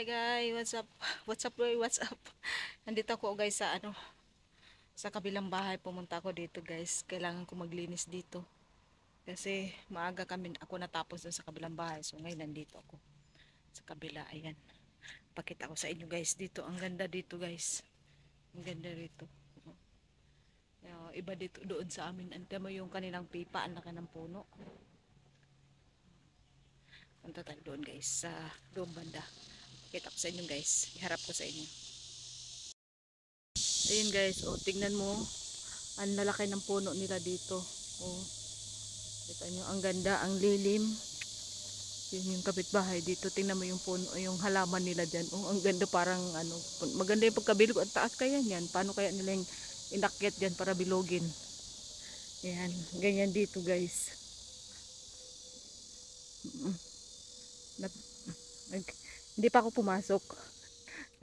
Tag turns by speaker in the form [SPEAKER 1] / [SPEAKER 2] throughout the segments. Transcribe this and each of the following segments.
[SPEAKER 1] Hi guys, what's up? What's up boy? What's up? Nandito ako guys sa sa kabilang bahay. Pumunta ako dito guys. Kailangan ko maglinis dito. Kasi maaga ako natapos dun sa kabilang bahay. So ngayon nandito ako sa kabila. Ayan. Pakita ko sa inyo guys dito. Ang ganda dito guys. Ang ganda dito. Iba dito doon sa amin. Ante mo yung kanilang pipa. Ang laki ng puno. Punta tayo doon guys. Sa doon banda. Pakita ko sa inyo guys. Iharap ko sa inyo. Ayun guys, oh, tingnan mo. Ang lalaki ng puno nila dito. Oh, kita nyo, ang ganda, ang lilim. Yun yung kapitbahay dito. Tingnan mo yung puno, yung halaman nila dyan. Oh, ang ganda, parang ano, maganda yung pagkabilog. Ang taas kaya yan. Paano kaya nila yung inakyat dyan para bilogin? Yan, ganyan dito guys. Nat- Hindi pa ako pumasok.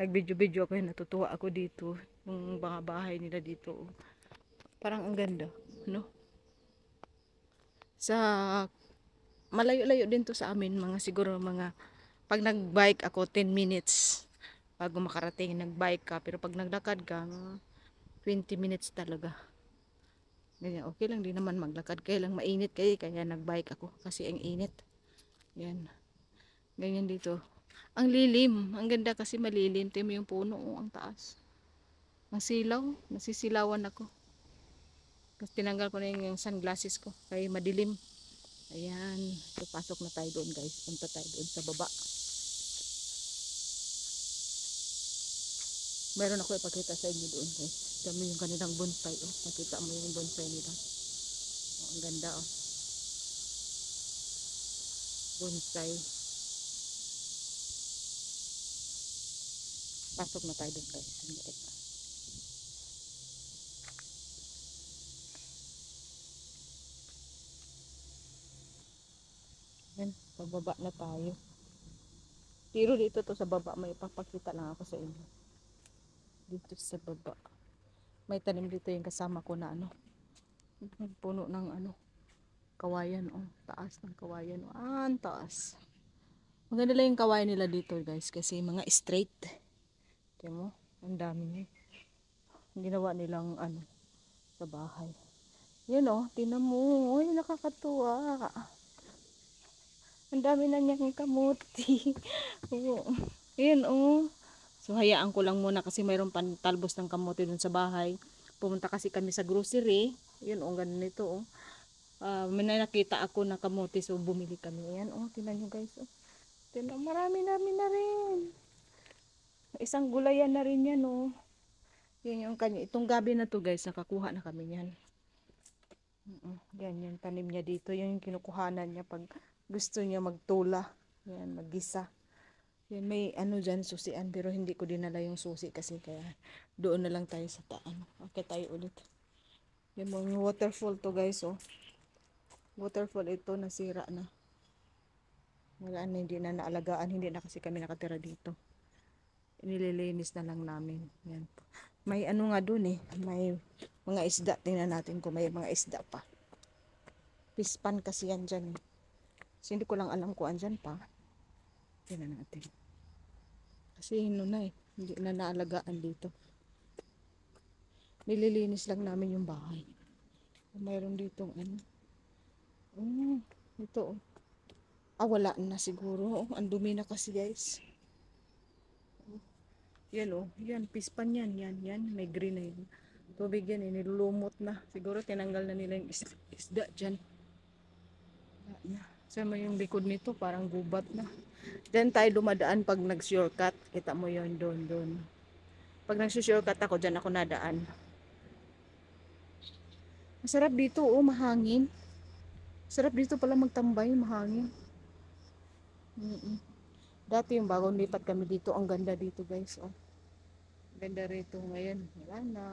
[SPEAKER 1] Nag-video-video ako, natutuwa ako dito. Yung mga bahay nila dito. Oh. Parang ang ganda, no? Sa malayo-layo din to sa amin, mga siguro mga pag nag-bike ako 10 minutes bago makarating. Nag-bike ka, pero pag naglakad ka 20 minutes talaga. Ganyan, okay lang din naman maglakad, kaya lang mainit kaya nag-bike ako kasi ang init. Yan, ganyan dito. Ang lilim, ang ganda kasi malilim. Tingnan mo yung puno, oh, ang taas. Ang silaw, nasisilawan ako. Kasi tinanggal ko na yung sunglasses ko kaya madilim. Ayan, so pasok na tayo doon guys. Punta tayo doon sa baba. Meron ako ipakita sa inyo doon guys. Dami yung kanilang bonsai. Oh. Nakita mo yung bonsai nila. Oh, ang ganda oh. Bonsai. Pasok na tayo doon guys. Yan, pababa na tayo. Pero dito to sa baba, may ipapakita lang ako sa inyo. Dito sa baba. May tanim dito yung kasama ko na ano. Puno ng ano. Kawayan oh. Taas ng kawayan oh. Ah, ang taas. Maganda lang yung kawayan nila dito guys. Kasi mga straight. Tiyan mo, ang dami niya. Ginawa nilang ano sa bahay. Yan oh, tinan mo. Uy, nakakatuwa. Ang dami na niyang kamuti. Oo. Yan oh. So hayaan ko lang muna kasi mayroon pa talbos ng kamuti dun sa bahay. Pumunta kasi kami sa grocery. Yun oh, ganito oh. May nakita ako na kamuti so bumili kami. Yan oh, tinan nyo guys oh. Tinan, marami na rin. Isang gulayan na rin yan oh. Yan yung kanya. Itong gabi na to guys, nakakuha na kami yan. Yan yung tanim niya dito. Yan yung kinukuhanan niya pag gusto niya magtula. Yan, maggisa. Yan, may ano dyan, susian. Pero hindi ko dinala yung susi kasi kaya doon na lang tayo sa taan. Okay tayo ulit. Yan mo yung waterfall to guys oh. Waterfall ito, nasira na. Wala na, hindi na naalagaan. Hindi na kasi kami nakatira dito. Nililinis na lang namin. Yan. May ano nga dun eh. May mga isda. Tingnan natin kung may mga isda pa. Pispan kasi yan dyan. Kasi hindi ko lang alam kung andyan pa. Tingnan natin. Kasi yun na eh. Hindi na naalagaan dito. Nililinis lang namin yung bahay. Mayroon ditong ano. Ito oh. Wala na siguro. Oh, ang dumi na kasi guys. Yan oh. Yan. Pispan yan. Yan. May green na yun. Tubig yan eh. Nilulumot na. Siguro tinanggal na nila yung isda dyan. Sama yung likod nito. Parang gubat na. Diyan tayo dumadaan pag nag-shortcut. Kita mo yon doon. Pag nag-shortcut ako, dyan ako nadaan. Masarap dito oh. Mahangin. Sarap dito pala magtambay. Mahangin. Dati yung bagong lipat kami dito. Ang ganda dito guys oh. Ganda rito ngayon. Wala na.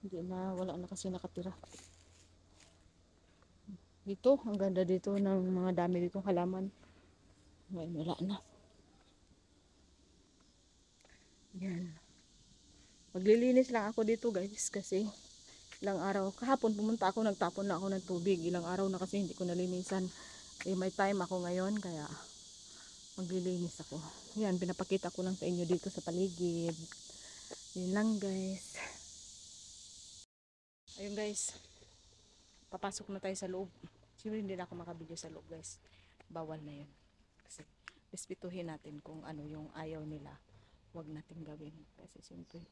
[SPEAKER 1] Hindi na. Wala na kasi nakatira. Dito, ang ganda dito ng mga dami dito halaman. Ngayon, wala na. Yan. Maglilinis lang ako dito guys kasi ilang araw. Kahapon pumunta ako, nagtapon na ako ng tubig. Ilang araw na kasi hindi ko nalinisan. May time ako ngayon kaya Maglilinis ako. Yan, pinapakita ko lang sa inyo dito sa paligid. Yun lang guys. Ayun guys, papasok na tayo sa loob. Siyempre hindi na ako makabidyo sa loob guys. Bawal na yun. Kasi respetuhin natin kung ano yung ayaw nila. Huwag natin gawin. Kasi siyempre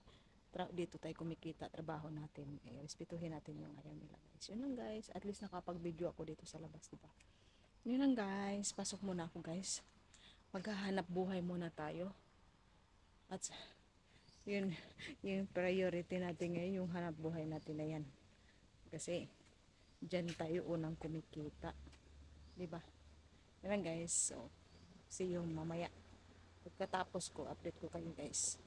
[SPEAKER 1] dito tayo kumikita, trabaho natin. Respetuhin natin yung ayaw nila guys. Yun lang guys. At least nakapag-video ako dito sa labas, diba? Yun lang guys. Pasok muna ako guys. Maghahanap buhay muna tayo. At yun, yung priority natin ngayon, yung hanap buhay natin na yan. Kasi dyan tayo unang kumikita. Diba? Yun lang guys. So, see you mamaya. Pagkatapos ko, update ko kayo guys.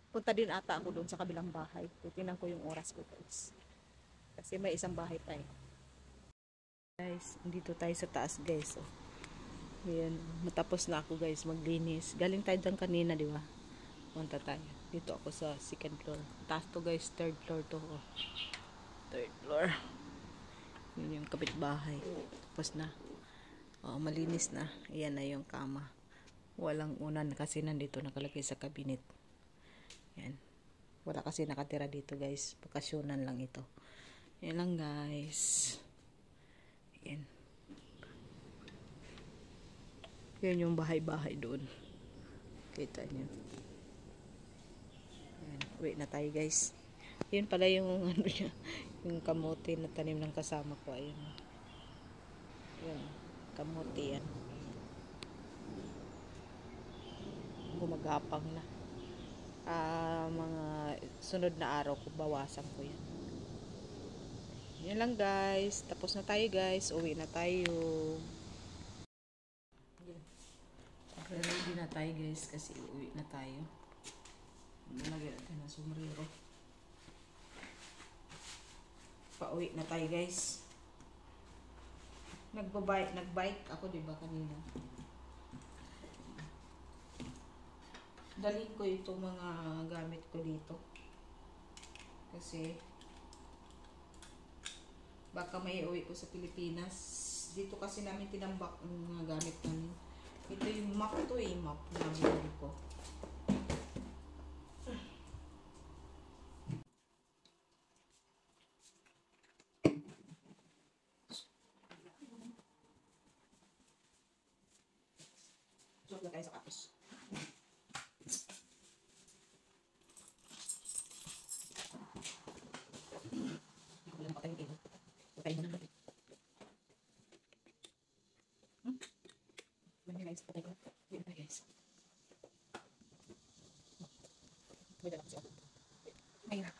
[SPEAKER 1] Punta din ata ako doon sa kabilang bahay. Titingnan ko yung oras ko guys. Kasi may isang bahay tayo. Guys, dito tayo sa taas guys. Oh. Ayan, matapos na ako guys maglinis. Galing tayo dyan kanina, di ba? Punta tayo. Dito ako sa second floor. Taas to guys, third floor to. Oh. Third floor. Yun yung kapitbahay. Tapos na. Oh, malinis na. Ayan na yung kama. Walang unan kasi nandito nakalagay sa cabinet. Yan. Wala kasi nakatira dito guys. Bakasyonan lang ito. Yan lang guys. Yan. Yan yung bahay-bahay doon. Kita nyo. Yan. Uwi na tayo guys. Yun pala yung ano niya, yung kamote na tanim ng kasama ko. Ayun. Yan. Kamote yan. Gumagapang na. Mga sunod na araw ko bawasan ko yan. Yan lang guys. Tapos na tayo guys. Uwi na tayo. Ready na tayo guys kasi uwi na tayo. Nalagyan natin ng sombrero. Pauwi na tayo guys. Nagbike ako diba kanina. Dalhin ko itong mga gamit ko dito. Kasi baka may uwi ko sa Pilipinas. Dito kasi namin tinambak ang mga gamit namin. Ito yung map to eh. Map na binili ko. Suot na tayo sa kapis. Wala na patay yung ilo. Patay mo na. Guys, patay ko. Hindi na tayo guys. May dala kasi ako. Ayun.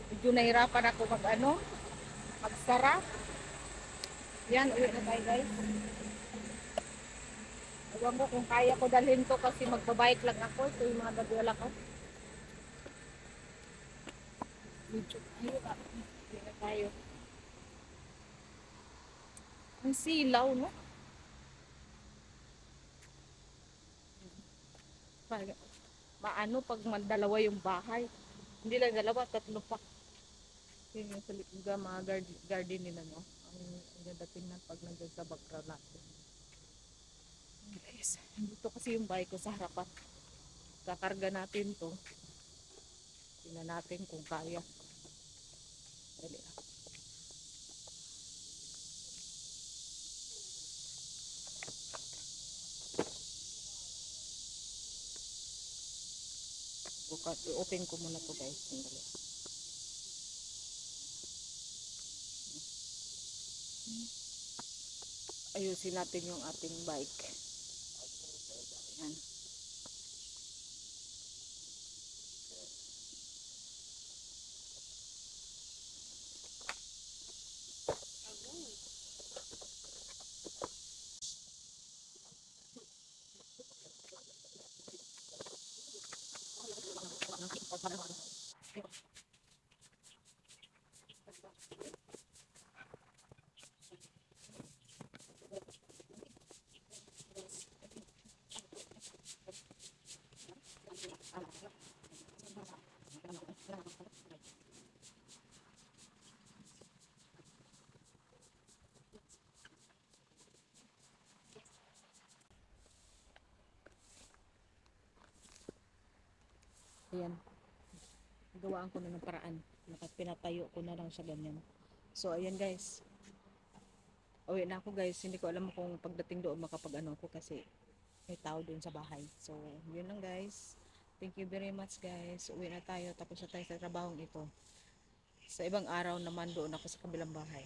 [SPEAKER 1] Medyo nahirapan ako magsara. Yan, uwi na tayo guys. Ewan ko kung kaya ko dalhin to kasi magbabike lang ako. Ito yung mga dadwala ko. Medyo uwi na tayo. Ang silaw, no? Maano pag dalawa yung bahay. Hindi lang dalawa, tatlo pa. Yun yung sa likod mga garden nila, no? Ang ganda tingnan pag nandun sa background natin. Guys, dito kasi yung bahay ko sa harapan. Kakarga natin to. Tingnan natin kung kaya. Dali lang. I-open ko muna to guys. Sandali. Ayusin natin yung ating bike. Yan. Ayan. Gawaan ko na ng paraan. Pinatayo ko na lang siya ganyan. So, ayan guys. Uwi na ako guys. Hindi ko alam kung pagdating doon makapag ano ako kasi may tao doon sa bahay. So, yun lang guys. Thank you very much guys. Uwi na tayo. Tapos na tayo sa trabahong ito. Sa ibang araw naman doon ako sa kabilang bahay.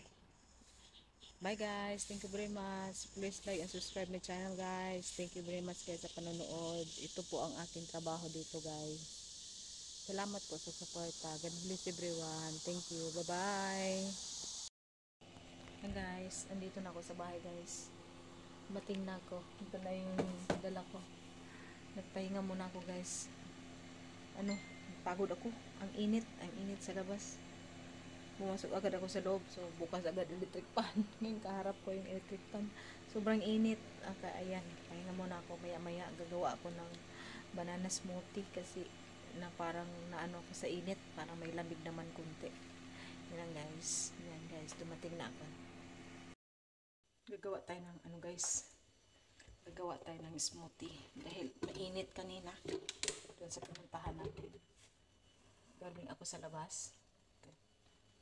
[SPEAKER 1] Bye guys. Thank you very much. Please like and subscribe my channel guys. Thank you very much guys sa panonood. Ito po ang aking trabaho dito guys. Salamat po sa suporta. God bless everyone. Thank you. Bye-bye. Hey guys, andito na ako sa bahay guys. Bating na ako. Ito na yung dala ko. Nagpahinga muna ako guys. Pagod ako. Ang init sa labas. Pumasok agad ako sa loob. So, bukas agad electric pan. Ngayon kaharap ko yung electric pan. Sobrang init. Ayan, pahinga muna ako. Maya-maya gagawa ako ng banana smoothie kasi na parang naano ko sa init. Parang may lamig naman kunti. Yan guys. Yan guys, dumating na ako. Gagawa tayo ng guys. Gagawa tayo ng smoothie. Dahil mainit kanina. Doon sa pinuntahan natin. Galing ako sa labas.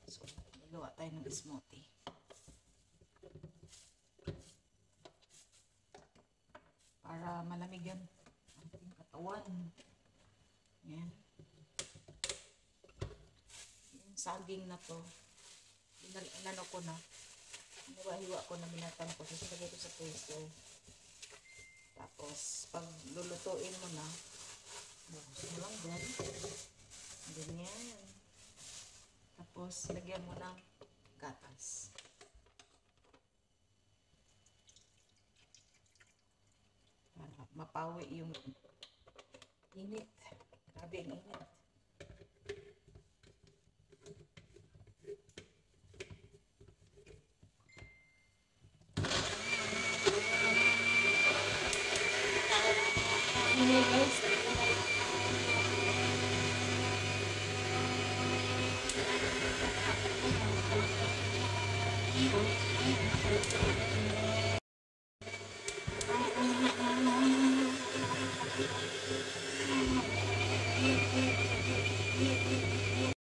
[SPEAKER 1] So, gagawa tayo ng smoothie. Para malamig yan ang ating katawan. Yan. Yung saging na to, inano ko na. Hiwa-hiwa ko na binatan ko. Tapos lagay ko sa pwesto. Tapos, pag lulutuin mo na, buhos mo lang dyan. Ganyan. Tapos, lagyan mo ng gatas. Para mapawi yung init. Grabe ang init. Guys,